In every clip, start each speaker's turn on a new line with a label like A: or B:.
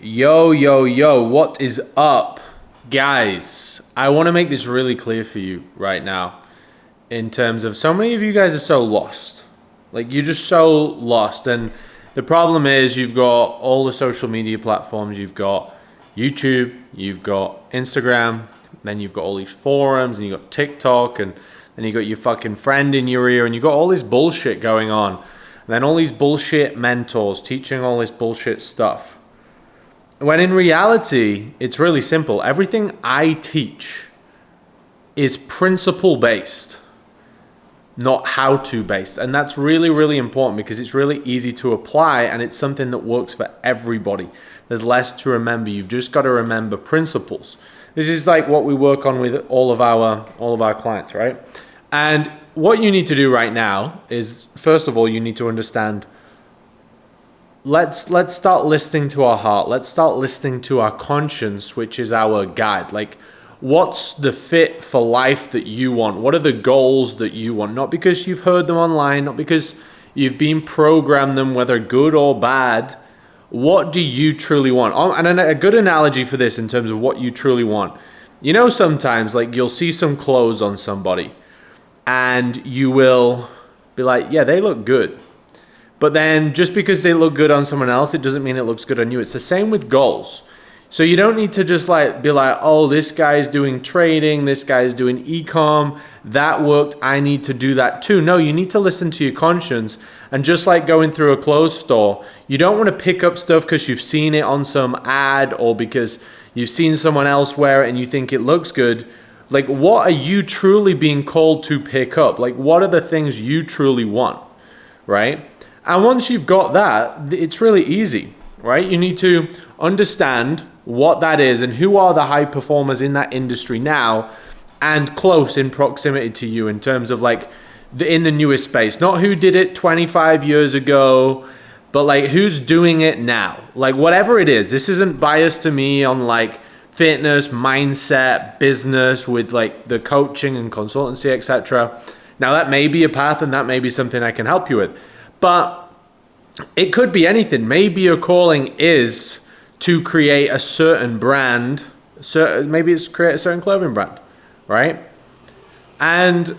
A: Yo, what is up, guys? I want to make this really clear for you right now in terms of so many of you guys are so lost. Like, you're just so lost. And the problem is you've got all the social media platforms. You've got YouTube, you've got Instagram, then you've got all these forums, and you've got TikTok, and then you got your fucking friend in your ear, and you've got all this bullshit going on. And then all these bullshit mentors teaching all this bullshit stuff. When in reality, it's really simple. Everything I teach is principle based, not how to based. And that's really, really important because it's really easy to apply and it's something that works for everybody. There's less to remember. You've just got to remember principles. This is like what we work on with all of our clients, right? And what you need to do right now is, first of all, you need to understand, let's start listening to our heart. Let's start listening to our conscience, which is our guide. Like, what's the fit for life that you want? What are the goals that you want? Not because you've heard them online, not because you've been programmed them, whether good or bad. What do you truly want? And a good analogy for this in terms of what you truly want. You know, sometimes like you'll see some clothes on somebody and you will be like, yeah, they look good. But then just because they look good on someone else, it doesn't mean it looks good on you. It's the same with goals. So you don't need to just like be like, oh, this guy's doing trading, this guy's doing e-com, that worked, I need to do that too. No, you need to listen to your conscience. And just like going through a clothes store, you don't want to pick up stuff because you've seen it on some ad or because you've seen someone else wear it and you think it looks good. Like, what are you truly being called to pick up? Like, what are the things you truly want, right? And once you've got that, it's really easy, right? You need to understand what that is and who are the high performers in that industry now and close in proximity to you in terms of like in the newest space. Not who did it 25 years ago, but like who's doing it now. Like whatever it is, this isn't biased to me on like fitness, mindset, business with like the coaching and consultancy, etc. Now that may be a path and that may be something I can help you with. But it could be anything. Maybe your calling is to create a certain brand. Maybe it's create a certain clothing brand, right? And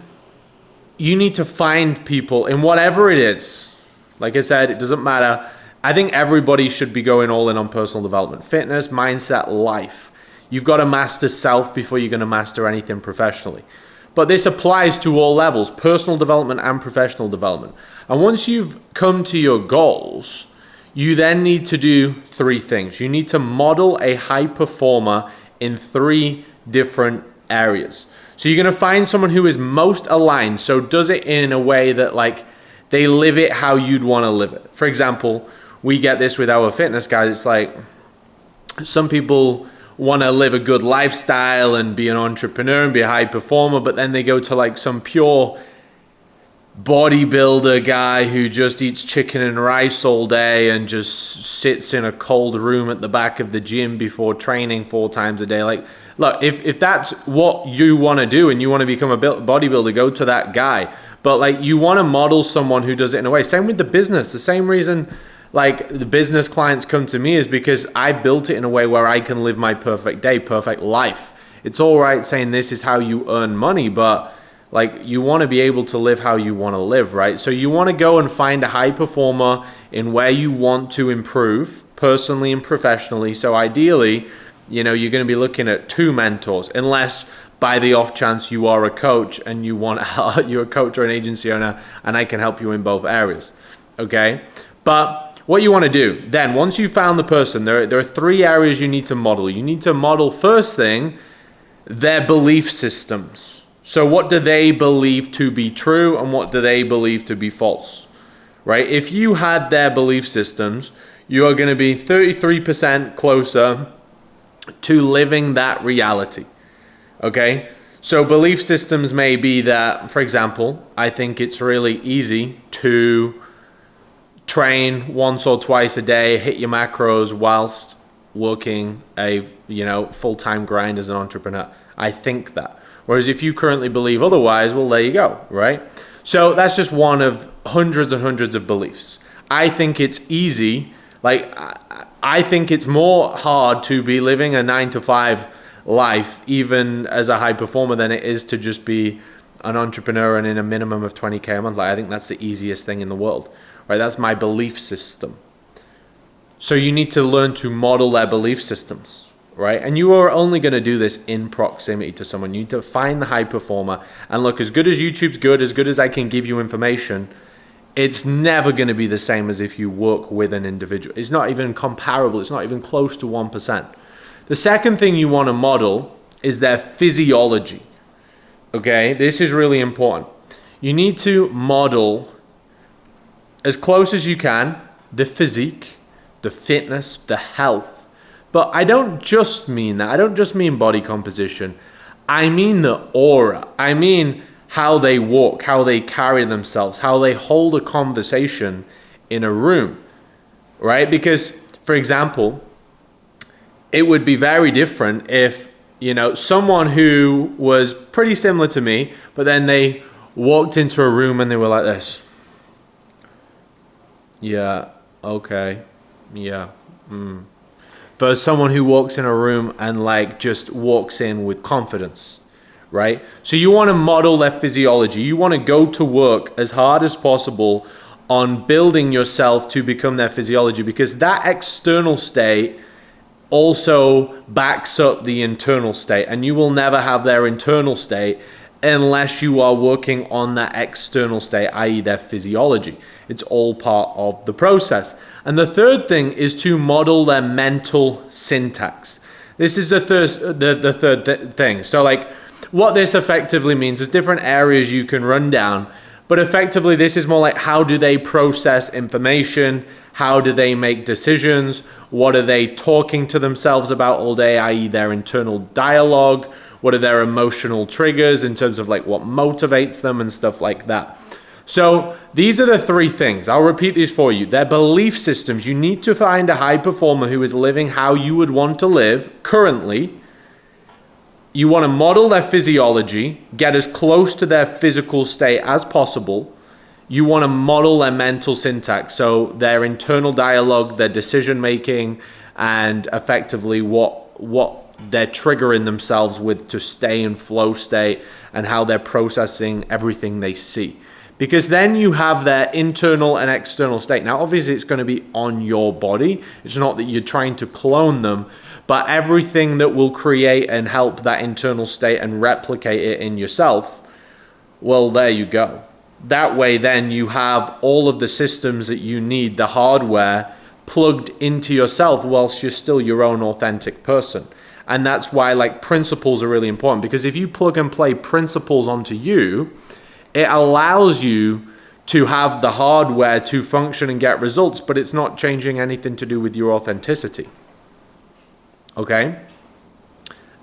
A: you need to find people in whatever it is. Like I said, it doesn't matter. I think everybody should be going all in on personal development, fitness, mindset, life. You've got to master self before you're going to master anything professionally. But this applies to all levels, personal development and professional development. And once you've come to your goals, you then need to do three things. You need to model a high performer in three different areas. So you're going to find someone who is most aligned, so does it in a way that like they live it how you'd want to live it. For example, we get this with our fitness guys. It's like some people want to live a good lifestyle and be an entrepreneur and be a high performer, but then they go to like some pure bodybuilder guy who just eats chicken and rice all day and just sits in a cold room at the back of the gym before training 4 times a day. Like, look, if that's what you want to do and you want to become a bodybuilder, go to that guy. But like, you want to model someone who does it in a way. Same with the business. The same reason like the business clients come to me is because I built it in a way where I can live my perfect day, perfect life. It's all right saying this is how you earn money, but like you want to be able to live how you want to live, right? So you want to go and find a high performer in where you want to improve personally and professionally. So ideally, you know, you're going to be looking at 2 mentors, unless by the off chance you are a coach and you want you're a coach or an agency owner and I can help you in both areas. Okay? But what you want to do then, once you've found the person, there are 3 areas you need to model. You need to model, first thing, their belief systems. So what do they believe to be true and what do they believe to be false, right? If you had their belief systems, you are going to be 33% closer to living that reality, okay? So belief systems may be that, for example, I think it's really easy to train once or twice a day, hit your macros whilst working a full-time grind as an entrepreneur. I think that. Whereas if you currently believe otherwise, well, there you go, right? So that's just one of hundreds and hundreds of beliefs. I think it's easy. Like, I think it's more hard to be living a 9 to 5 life, even as a high performer, than it is to just be an entrepreneur and in a minimum of 20K a month. Like, I think that's the easiest thing in the world, right? That's my belief system. So you need to learn to model their belief systems, right? And you are only going to do this in proximity to someone. You need to find the high performer. And look, as good as YouTube's good, as good as I can give you information, it's never going to be the same as if you work with an individual. It's not even comparable. It's not even close to 1%. The second thing you want to model is their physiology. Okay, this is really important. You need to model as close as you can the physique, the fitness, the health. But I don't just mean that. I don't just mean body composition. I mean the aura. I mean how they walk, how they carry themselves, how they hold a conversation in a room, right? Because, for example, it would be very different if, someone who was pretty similar to me, but then they walked into a room and they were like this. Yeah, okay. Yeah. Versus someone who walks in a room and just walks in with confidence, right? So you want to model their physiology. You want to go to work as hard as possible on building yourself to become their physiology, because that external state also backs up the internal state, and you will never have their internal state unless you are working on that external state, i.e. their physiology. It's all part of the process. And the third thing is to model their mental syntax. This is the third thing. So what this effectively means is different areas you can run down, but effectively this is more like, how do they process information? How do they make decisions? What are they talking to themselves about all day, i.e. their internal dialogue? What are their emotional triggers in terms of what motivates them and stuff like that? So these are the three things. I'll repeat these for you. Their belief systems. You need to find a high performer who is living how you would want to live currently. You want to model their physiology, get as close to their physical state as possible. You want to model their mental syntax, so their internal dialogue, their decision making, and effectively what they're triggering themselves with to stay in flow state, and how they're processing everything they see. Because then you have their internal and external state. Now, obviously, it's going to be on your body. It's not that you're trying to clone them, but everything that will create and help that internal state and replicate it in yourself, well, there you go. That way, then you have all of the systems that you need, the hardware, plugged into yourself whilst you're still your own authentic person. And that's why principles are really important, because if you plug and play principles onto you, it allows you to have the hardware to function and get results, but it's not changing anything to do with your authenticity. Okay?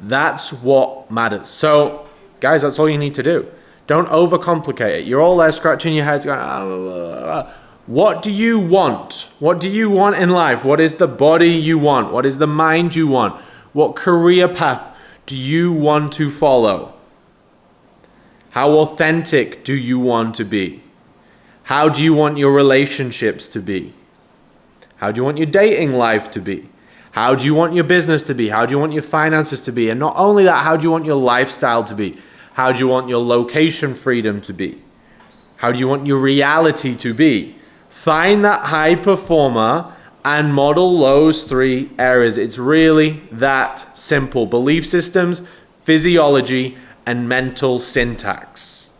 A: That's what matters. So, guys, that's all you need to do. Don't overcomplicate it. You're all there scratching your heads going, what do you want? What do you want in life? What is the body you want? What is the mind you want? What career path do you want to follow? How authentic do you want to be? How do you want your relationships to be? How do you want your dating life to be? How do you want your business to be? How do you want your finances to be? And not only that, how do you want your lifestyle to be? How do you want your location freedom to be? How do you want your reality to be? Find that high performer and model those three areas. It's really that simple. Belief systems, physiology, and mental syntax.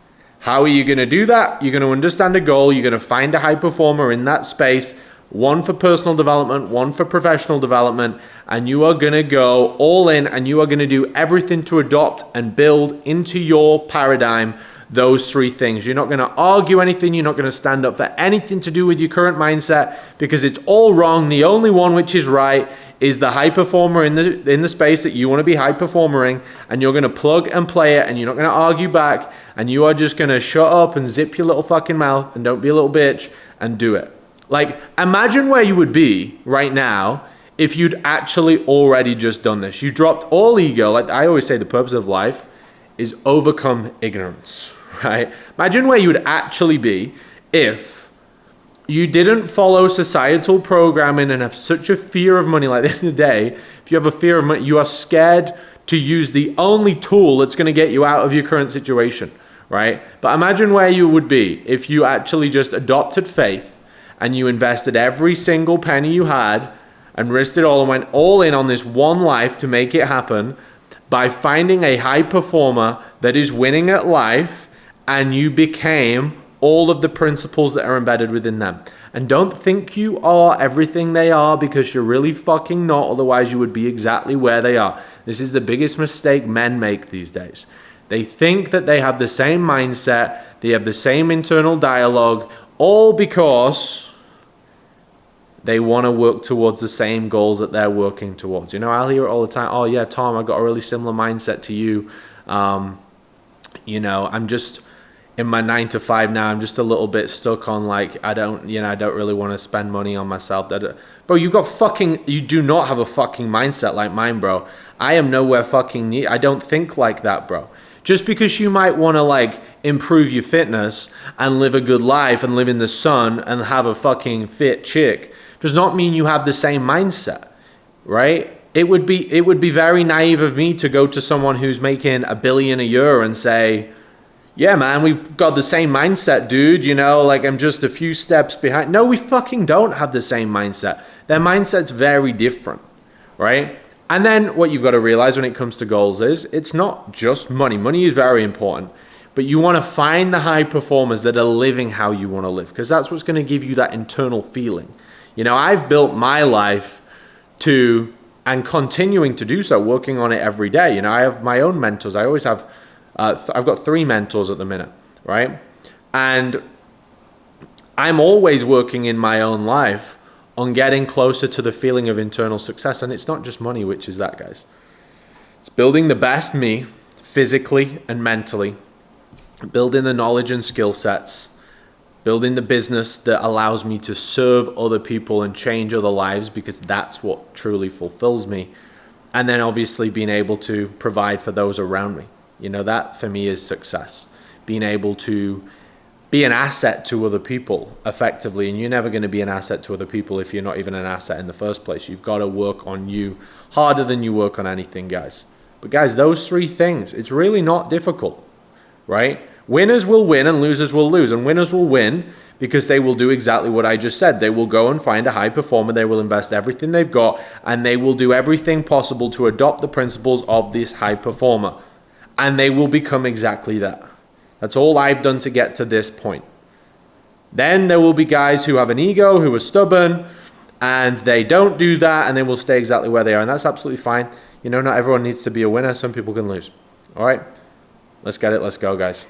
A: How are you going to do that? You're going to understand a goal. You're going to find a high performer in that space, one for personal development, one for professional development, and you are going to go all in, and you are going to do everything to adopt and build into your paradigm those three things. You're not going to argue anything. You're not going to stand up for anything to do with your current mindset, because it's all wrong. The only one which is right is the high performer in the space that you want to be high performing, and you're going to plug and play it, and you're not going to argue back, and you are just going to shut up and zip your little fucking mouth and don't be a little bitch and do it. Imagine where you would be right now if you'd actually already just done this. You dropped all ego. Like I always say, the purpose of life is overcome ignorance, right? Imagine where you would actually be if you didn't follow societal programming and have such a fear of money. Like, at the end of the day, if you have a fear of money, you are scared to use the only tool that's going to get you out of your current situation, right? But imagine where you would be if you actually just adopted faith and you invested every single penny you had and risked it all and went all in on this one life to make it happen by finding a high performer that is winning at life, and you became all of the principles that are embedded within them. And don't think you are everything they are, because you're really fucking not. Otherwise you would be exactly where they are. This is the biggest mistake men make these days. They think that they have the same mindset, they have the same internal dialogue, all because they want to work towards the same goals that they're working towards. You know, I'll hear it all the time. Oh yeah, Tom, I've got a really similar mindset to you. You know, I'm just in my 9 to 5 now. I'm just a little bit stuck on, like, I don't really want to spend money on myself. Bro, you do not have a fucking mindset like mine, bro. I am nowhere fucking near. I don't think like that, bro. Just because you might want to, like, improve your fitness and live a good life and live in the sun and have a fucking fit chick does not mean you have the same mindset, right? It would be very naive of me to go to someone who's making $1 billion a year and say, yeah, man, we've got the same mindset, dude. You know, like, I'm just a few steps behind. No, we fucking don't have the same mindset. Their mindset's very different, right? And then what you've got to realize when it comes to goals is it's not just money. Money is very important, but you want to find the high performers that are living how you want to live, because that's what's going to give you that internal feeling. You know, I've built my life to, and continuing to do so, working on it every day. You know, I have my own mentors. I always have, I've got 3 mentors at the minute, right? And I'm always working in my own life on getting closer to the feeling of internal success. And it's not just money, which is that, guys. It's building the best me, physically and mentally, building the knowledge and skill sets, building the business that allows me to serve other people and change other lives, because that's what truly fulfills me. And then obviously being able to provide for those around me. You know, that for me is success. Being able to be an asset to other people effectively. And you're never going to be an asset to other people if you're not even an asset in the first place. You've got to work on you harder than you work on anything, guys. But guys, those 3 things, it's really not difficult, right? Winners will win and losers will lose. And winners will win because they will do exactly what I just said. They will go and find a high performer. They will invest everything they've got, and they will do everything possible to adopt the principles of this high performer. And they will become exactly that. That's all I've done to get to this point. Then there will be guys who have an ego, who are stubborn, and they don't do that, and they will stay exactly where they are. And that's absolutely fine. You know, not everyone needs to be a winner. Some people can lose. All right? Let's get it. Let's go, guys.